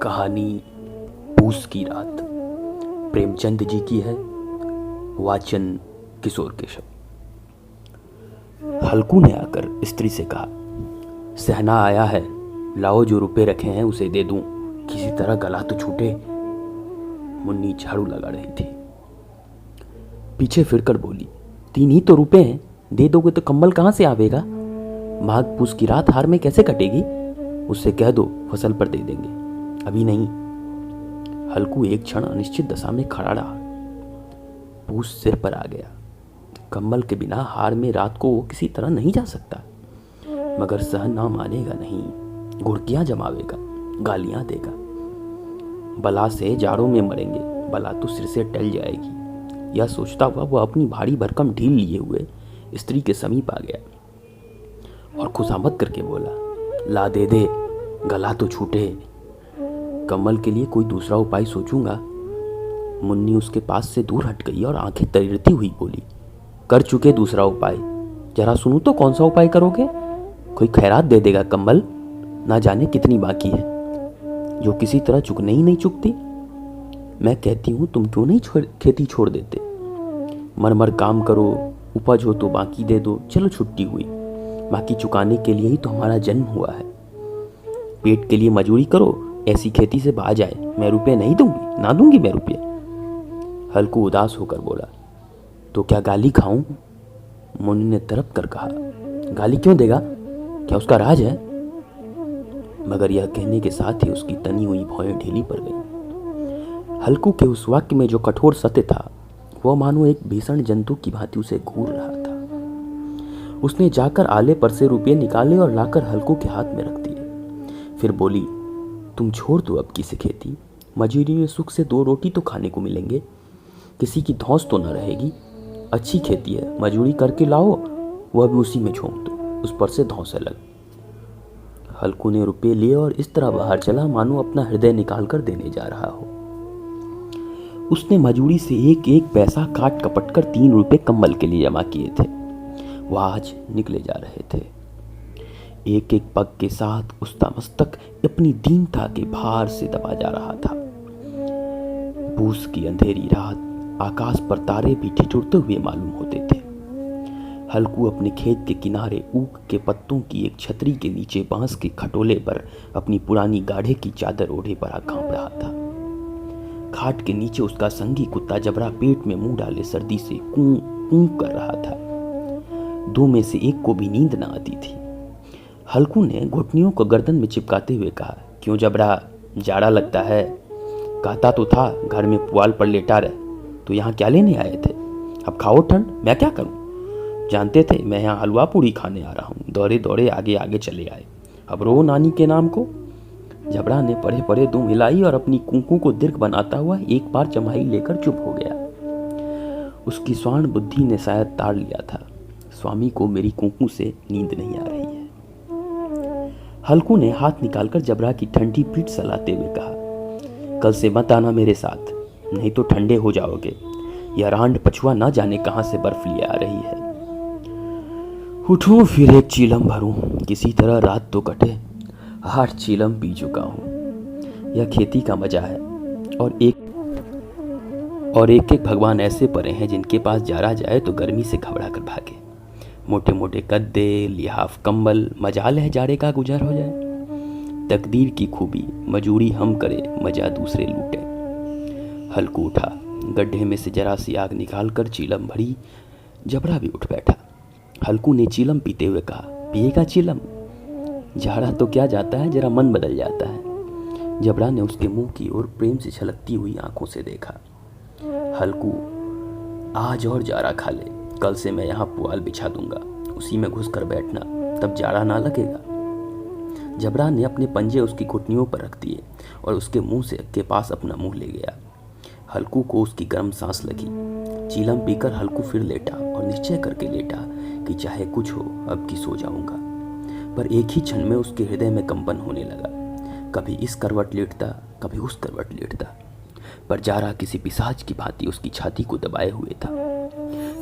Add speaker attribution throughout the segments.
Speaker 1: कहानी पूस की रात प्रेमचंद जी की है। वाचन किशोर केशव। हल्कू ने आकर स्त्री से कहा, सहना आया है, लाओ जो रुपए रखे हैं उसे दे दूं, किसी तरह गला तो छूटे। मुन्नी झाड़ू लगा रही थी। पीछे फिरकर बोली, 3 ही तो रुपए हैं, दे दोगे तो कम्बल कहाँ से आवेगा? माघ पूस की रात हार में कैसे कटेगी? उससे कह दो फसल पर दे देंगे, अभी नहीं। हल्कू एक क्षण अनिश्चित दशा में खड़ा रहा। पूस सिर पर आ गया। कम्बल के बिना हार में रात को वो किसी तरह नहीं जा सकता, मगर सहन ना मानेगा नहीं, घुड़कियां जमावेगा, गालियां देगा। बला से जाड़ों में मरेंगे, बला तो सिर से टल जाएगी। यह सोचता हुआ वह अपनी भारी भरकम ढील लिए हुए स्त्री के समीप आ गया और खुशामद करके बोला, ला दे दे, गला तो छूटे। कमल के लिए कोई दूसरा उपाय सोचूंगा। मुन्नी उसके पास से दूर हट गई और आंखें तरीरती हुई बोली, कर चुके दूसरा उपाय, जरा सुनूं तो कौन सा उपाय करोगे? कोई खैरात दे देगा कम्बल, ना जाने कितनी बाकी है, जो किसी तरह चुकने ही नहीं चुकती। मैं कहती हूँ तुम क्यों नहीं खेती छोड़ देते? मर काम करो, उपज हो तो बाकी दे दो, चलो छुट्टी हुई। बाकी चुकाने के लिए ही तो हमारा जन्म हुआ है। पेट के लिए मजूरी करो, ऐसी खेती से बहा जाए, मैं रुपये नहीं दूंगी, ना दूंगी मैं रुपये। हल्कू उदास होकर बोला, तो क्या गाली खाऊं? मुन्नी ने तड़प कर कहा, गाली क्यों देगा? क्या उसका राज है? मगर यह कहने के साथ ही उसकी तनी हुई भौएं ढीली पड़ गई। हल्कू के उस वाक्य में जो कठोर सत्य था, वह मानो एक भीषण जंतु की भांति उसे घूर रहा था। उसने जाकर आले पर से रुपये निकाले और लाकर हल्कू के हाथ में रख दिए। फिर बोली, तुम छोड़ दो अब किसी खेती, मजूरी में सुख से 2 रोटी तो खाने को मिलेंगे, किसी की धौंस तो न रहेगी। अच्छी खेती है, मजूरी करके लाओ, वह भी उसी में झोंक दो, उस पर से धौंस अलग। हल्कू ने रुपये लिए और इस तरह बाहर चला मानो अपना हृदय निकाल कर देने जा रहा हो। उसने मजूरी से एक एक पैसा काट कपट कर 3 रुपये कम्बल के लिए जमा किए थे। वह आज निकले जा रहे थे। एक एक पग के साथ उसका मस्तक अपनी दीनता के भार से दबा जा रहा था। पूस की अंधेरी रात, आकाश पर तारे भी ठिठुरते हुए मालूम होते थे। हल्कू अपने खेत के किनारे ऊख के पत्तों की एक छतरी के नीचे बांस के खटोले पर अपनी पुरानी गाढ़े की चादर ओढ़े पड़ा कांप रहा था। खाट के नीचे उसका संगी कुत्ता जबरा पेट में मुंह डाले सर्दी से कूं कूं कर रहा था। 2 में से एक को भी नींद न आती थी। हल्कू ने घुटनियों को गर्दन में चिपकाते हुए कहा, क्यों जबरा, जाड़ा लगता है? कहता तो था घर में पुआल पर लेटा रहे, तो यहाँ क्या लेने आए थे? अब खाओ ठंड, मैं क्या करूं? जानते थे मैं यहाँ हलवा पूड़ी खाने आ रहा हूँ, दौड़े दौड़े आगे आगे चले आए। अब रो नानी के नाम को। जबड़ा ने पड़े पड़े दुम हिलाई और अपनी कुंकू को दीर्घ बनाता हुआ एक बार जमाई लेकर चुप हो गया। उसकी स्वर्ण बुद्धि ने शायद ताड़ लिया था, स्वामी को मेरी कुंकू से नींद नहीं आ रही है। हल्कू ने हाथ निकालकर जबरा की ठंडी पीठ सहलाते हुए कहा, कल से मत आना मेरे साथ, नहीं तो ठंडे हो जाओगे। यह रांड पछुआ ना जाने कहां से बर्फ लिए आ रही है। उठूं फिर एक चीलम भरूं, किसी तरह रात तो कटे। 8 चीलम पी चुका हूं। यह खेती का मजा है। और एक एक भगवान ऐसे परे हैं जिनके पास जारा जाए तो गर्मी से घबरा कर भागे। मोटे मोटे गद्दे, लिहाफ कंबल, मजाल है जाड़े का गुजर हो जाए। तकदीर की खूबी, मजूरी हम करे, मजा दूसरे लूटे। हल्कू उठा, गड्ढे में से जरा सी आग निकाल कर चीलम भरी। जबरा भी उठ बैठा। हल्कू ने चीलम पीते हुए कहा, पिएगा चीलम? झाड़ा तो क्या जाता है, जरा मन बदल जाता है। जबरा ने उसके मुंह की ओर प्रेम से छलकती हुई आंखों से देखा। हल्कू, आज और जाड़ा खा ले, कल से मैं यहाँ पुआल बिछा दूंगा, उसी में घुस कर बैठना, तब जाड़ा ना लगेगा। जबरा ने अपने पंजे उसकी घुटनियों पर रख दिए और उसके मुंह से के पास अपना मुंह ले गया। हल्कू को उसकी गर्म सांस लगी। चीलम पीकर हल्कू फिर लेटा और निश्चय करके लेटा कि चाहे कुछ हो अब की सो जाऊंगा। पर एक ही क्षण में उसके हृदय में कंपन होने लगा। कभी इस करवट लेटता, कभी उस करवट लेटता, पर जारा किसी पिशाच की भांति उसकी छाती को दबाए हुए था।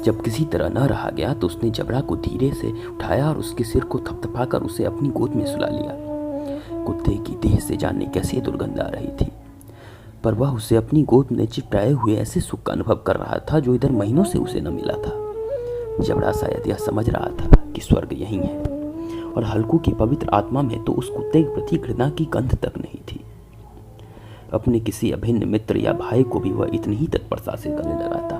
Speaker 1: जब किसी तरह न रहा गया तो उसने जबड़ा को धीरे से उठाया और उसके सिर को थपथपाकर उसे अपनी गोद में सुला लिया। कुत्ते की देह से जाने कैसे दुर्गंध आ रही थी, पर वह उसे अपनी गोद में चिपटाए हुए ऐसे सुख का अनुभव कर रहा था जो इधर महीनों से उसे न मिला था। जबड़ा शायद यह समझ रहा था कि स्वर्ग यही है, और हल्कू की पवित्र आत्मा में तो उस कुत्ते के प्रति घृणा की गंध तक नहीं थी। अपने किसी अभिन्न मित्र या भाई को भी वह इतनी ही तत्परता से गले लगाता।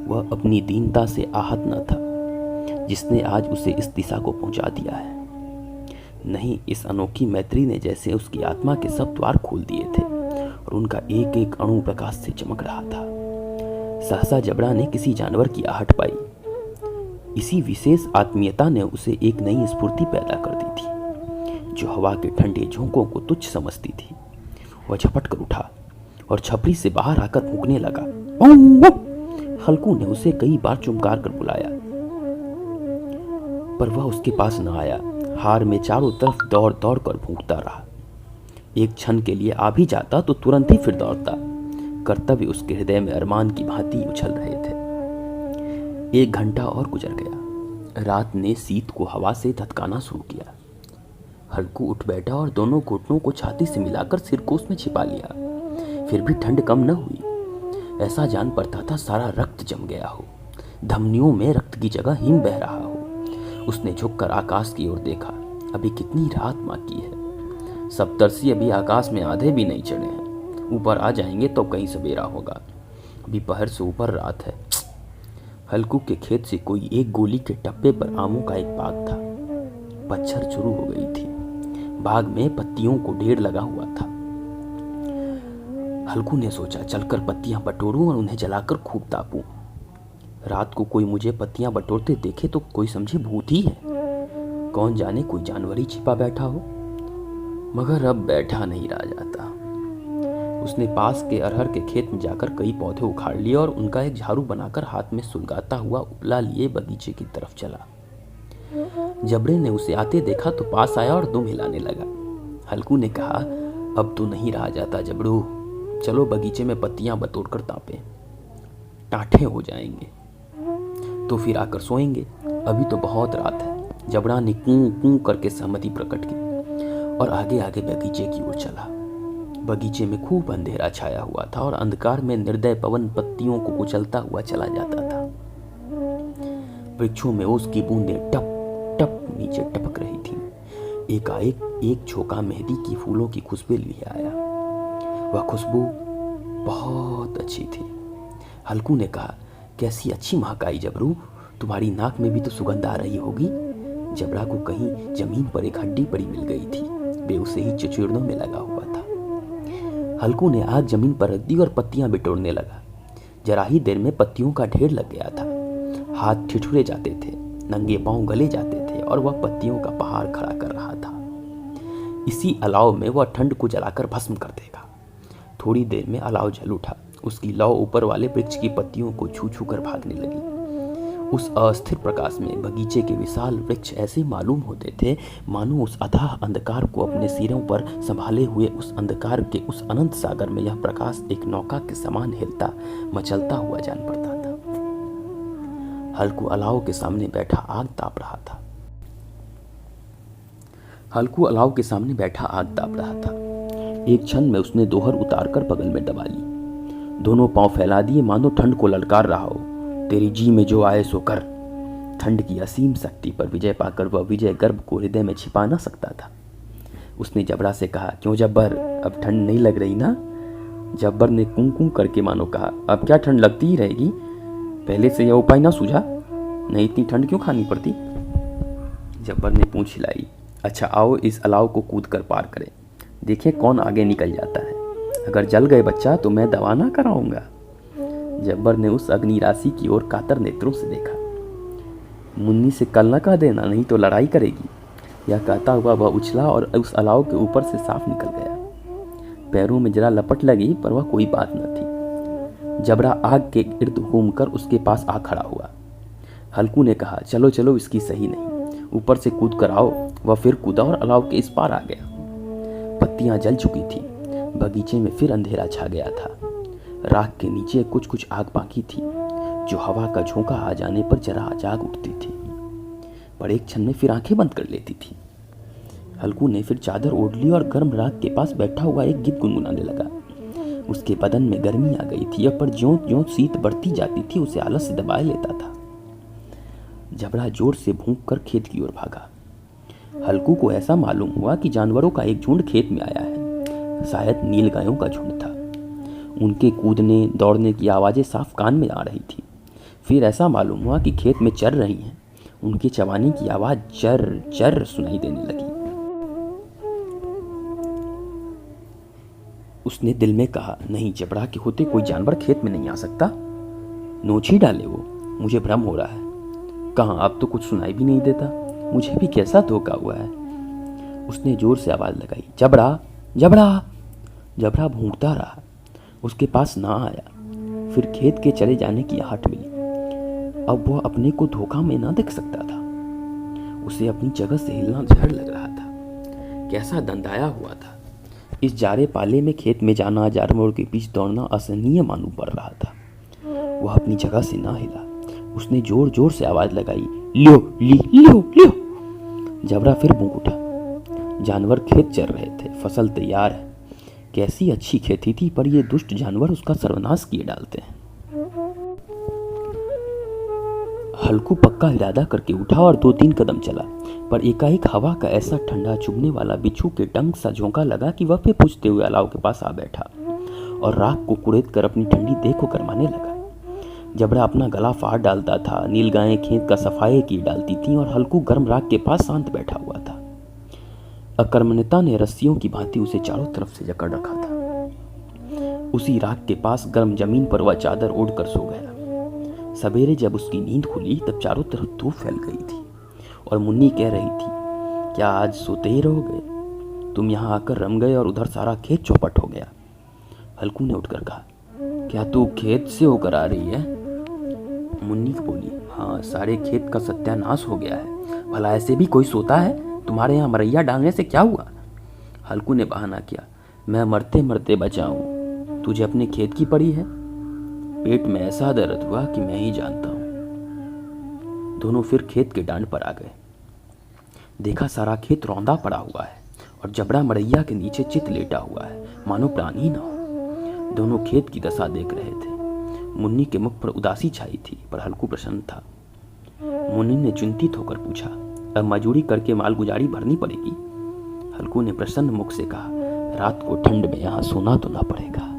Speaker 1: वह अपनी दीनता से आहत न था जिसने आज उसे इस दिशा को पहुंचा दिया है। नहीं, इस अनोखी मैत्री ने जैसे उसकी आत्मा के सब द्वार खोल दिए थे और उनका एक एक अणु प्रकाश से चमक रहा था। सहसा जबड़ा ने किसी जानवर की आहट पाई। इसी विशेष आत्मीयता ने उसे एक नई स्फूर्ति पैदा कर दी थी जो हवा के ठंडे झोंकों को तुच्छ समझती थी। वह झपट कर उठा और छपरी से बाहर आकर फूंकने लगा। हल्कू ने उसे कई बार चुमकार कर बुलाया, पर वह उसके पास न आया। हार में चारों तरफ दौड़ दौड़ कर भूखता रहा। एक क्षण के लिए आ भी जाता तो तुरंत ही फिर दौड़ता। कर्तव्य उसके हृदय में अरमान की भांति उछल रहे थे। 1 घंटा और गुजर गया। रात ने शीत को हवा से धतकाना शुरू किया। हल्कू उठ बैठा और दोनों घुटनों को छाती से मिलाकर सिर को उसमें छिपा लिया। फिर भी ठंड कम न हुई। ऐसा जान पड़ता था सारा रक्त जम गया हो, धमनियों में रक्त की जगह हिम बह रहा हो। उसने झुककर आकाश की ओर देखा। अभी कितनी रात बाकी है। सप्तर्षि अभी आकाश में आधे भी नहीं चढ़े हैं। ऊपर आ जाएंगे तो कहीं सवेरा होगा। अभी पहर से ऊपर रात है। हल्कू के खेत से कोई 1 गोली के टप्पे पर आमों का एक बाग था। पतझड़ शुरू हो गई थी। बाग में पत्तियों को ढेर लगा हुआ था। हल्कू ने सोचा चलकर पत्तियां बटोरूं और उन्हें जलाकर खूब तापूं। रात को कोई मुझे पत्तियां बटोरते देखे तो कोई समझे भूत ही है। कौन जाने कोई जानवर ही छिपा बैठा हो। मगर अब बैठा नहीं रहा जाता। उसने पास के अरहर के खेत में जाकर कई पौधे उखाड़ लिए और उनका एक झाड़ू बनाकर हाथ में सुलगाता हुआ उपला लिए बगीचे की तरफ चला। जबड़े ने उसे आते देखा तो पास आया और दुम हिलाने लगा। हल्कू ने कहा, अब तो नहीं रहा जाता जबड़ू, चलो बगीचे में पत्तियां बटोर कर तापें, टाठे हो जाएंगे तो फिर आकर सोएंगे। अभी तो बहुत रात है। जबड़ा ने कूं कूं करके सहमति प्रकट की और आगे आगे बगीचे की ओर चला। बगीचे में खूब अंधेरा छाया हुआ था और अंधकार में निर्दय पवन पत्तियों को कुचलता हुआ चला जाता था। वृक्षों में ओस की बूंदें टप टप नीचे टपक रही थीं। एकाएक एक झोंका मेहंदी की फूलों की खुशबू लिए आया। वह खुशबू बहुत अच्छी थी। हल्कू ने कहा, कैसी अच्छी महक आई जबरू, तुम्हारी नाक में भी तो सुगंध आ रही होगी। जबड़ा को कहीं जमीन पर एक हड्डी पड़ी मिल गई थी। वे उसे ही चिचुड़ने में लगा हुआ था। हल्कू ने आग जमीन पर रख दी और पत्तियां बिटोरने लगा। जरा ही देर में पत्तियों का ढेर लग गया था। हाथ ठिठुरे जाते थे, नंगे पांव गले जाते थे और वह पत्तियों का पहाड़ खड़ा कर रहा था। इसी अलाव में वह ठंड को जलाकर भस्म कर देगा। थोड़ी देर में अलाव जल उठा। उसकी लौ ऊपर वाले वृक्ष की पत्तियों को छू छू कर भागने लगी। उस अस्थिर प्रकाश में बगीचे के विशाल वृक्ष ऐसे मालूम होते थे मानो उस अथाह अंधकार को अपने सिरों पर संभाले हुए उस अंधकार के उस अनंत सागर में यह प्रकाश एक नौका के समान हिलता मचलता हुआ जान पड़ता था। हल्कू अलाव के सामने बैठा आग ताप रहा था। एक क्षण में उसने दोहर उतारकर बगल में दबा ली। दोनों पांव फैला दिए मानो ठंड को ललकार रहा हो। तेरी जी में जो आए सो कर। ठंड की असीम शक्ति पर विजय पाकर वह विजय गर्भ को हृदय में छिपा न सकता था। उसने जबड़ा से कहा, क्यों जब्बर, अब ठंड नहीं लग रही ना? जब्बर ने कूं कूं करके मानो कहा, अब क्या ठंड लगती ही रहेगी? पहले से यह उपाय ना सूझा? नहीं इतनी ठंड क्यों खानी पड़ती? जब्बर ने पूंछ हिलाई। अच्छा आओ इस अलाव को कूद कर पार करें, देखें कौन आगे निकल जाता है। अगर जल गए बच्चा तो मैं दवा ना कराऊंगा। जब्बर ने उस अग्नि राशि की ओर कातर नेत्रों से देखा। मुन्नी से कल न कह देना, नहीं तो लड़ाई करेगी। यह कहता हुआ वह उछला और उस अलाव के ऊपर से साफ निकल गया। पैरों में जरा लपट लगी पर वह कोई बात न थी। जबड़ा आग के इर्द घूमकर उसके पास आ खड़ा हुआ। हल्कू ने कहा, चलो चलो इसकी सही नहीं, ऊपर से कूद कर आओ। वह फिर कूदा और अलाव के इस पार आ गया। पत्तियां जल चुकी थी। बगीचे में फिर अंधेरा छा गया था। राख के नीचे कुछ कुछ आग बाकी थी जो हवा का झोंका आ जाने पर जरा जाग उठती थी, पर एक क्षण में फिर आंखें बंद कर लेती थी। हल्कू ने फिर चादर ओढ़ ली और गर्म राख के पास बैठा हुआ एक गीत गुनगुनाने लगा। उसके बदन में गर्मी आ गई थी, पर ज्यों-ज्यों शीत बढ़ती जाती थी उसे आलस दबाए लेता था। जबड़ा जोर से भूंक कर खेत की ओर भागा। हल्कू को ऐसा मालूम हुआ कि जानवरों का एक झुंड खेत में आया है। शायद नीलगायों का झुंड था। उनके कूदने दौड़ने की आवाज़ें साफ कान में आ रही थी। फिर ऐसा मालूम हुआ कि खेत में चर रही हैं। उनके चबाने की आवाज़ चर चर सुनाई देने लगी। उसने दिल में कहा, नहीं, जबड़ा के होते कोई जानवर खेत में नहीं आ सकता। नोच ही डाले वो, मुझे भ्रम हो रहा है। कहाँ, अब तो कुछ सुनाई भी नहीं देता। मुझे भी कैसा धोखा हुआ है। उसने जोर से आवाज़ लगाई, जबड़ा जबड़ा। जबड़ा भूंकता रहा, उसके पास ना आया। फिर खेत के चले जाने की आहट मिली। अब वह अपने को धोखा में ना देख सकता था। उसे अपनी जगह से हिलना जहर लग रहा था। कैसा दंदाया हुआ था। इस जारे पाले में खेत में जाना, जानवरों के बीच दौड़ना असहनीय मालूम पड़ रहा था। वह अपनी जगह से ना हिला। उसने जोर जोर से आवाज लगाई, लियो लियो लियो। जबड़ा फिर भूंक उठा। जानवर खेत चर रहे थे, फसल तैयार है। कैसी अच्छी खेती थी, पर ये दुष्ट जानवर उसका सर्वनाश किए डालते हैं। हल्कू पक्का इरादा करके उठा और 2-3 कदम चला, पर एकाएक हवा का ऐसा ठंडा चुभने वाला बिच्छू के डंक सा झोंका लगा कि वह फिर पूछते हुए अलाव के पास आ बैठा और राख को कुरेद कर अपनी ठंडी देह को गरमाने लगा। जबड़ा अपना गला फाड़ डालता था। नीलगायें खेत का सफाई की डालती थीं और हल्कू गर्म राख के पास शांत बैठा हुआ था। अकर्मण्यता ने रस्सियों की भांति उसे चारों तरफ से जकड़ रखा था। उसी राख के पास गर्म जमीन पर वह चादर ओढ़ कर सो गया। सवेरे जब उसकी नींद खुली तब चारों तरफ धूप फैल गई थी और मुन्नी कह रही थी, क्या आज सोते ही रहोगे? तुम यहाँ आकर रम गए और उधर सारा खेत चौपट हो गया। हल्कू ने उठकर कहा, क्या तू खेत से होकर आ रही है? मुन्नी बोली, हाँ, सारे खेत का सत्यानाश हो गया है। भला ऐसे भी कोई सोता है? तुम्हारे यहाँ मरैया डालने से क्या हुआ? हल्कू ने बहाना किया, मैं मरते मरते बचा हूँ। तुझे अपने खेत की पड़ी है? पेट में ऐसा दर्द हुआ कि मैं ही जानता हूँ। दोनों फिर खेत के डांड पर आ गए। देखा सारा खेत रौंदा पड़ा हुआ है और जबड़ा मरैया के नीचे चित लेटा हुआ है, मानो प्राण ही ना हो। दोनों खेत की दशा देख रहे थे। मुन्नी के मुख पर उदासी छाई थी, पर हल्कू प्रसन्न था। मुन्नी ने चिंतित होकर पूछा, अब मजूरी करके माल गुजारी भरनी पड़ेगी? हल्कू ने प्रसन्न मुख से कहा, रात को ठंड में यहाँ सोना तो ना पड़ेगा।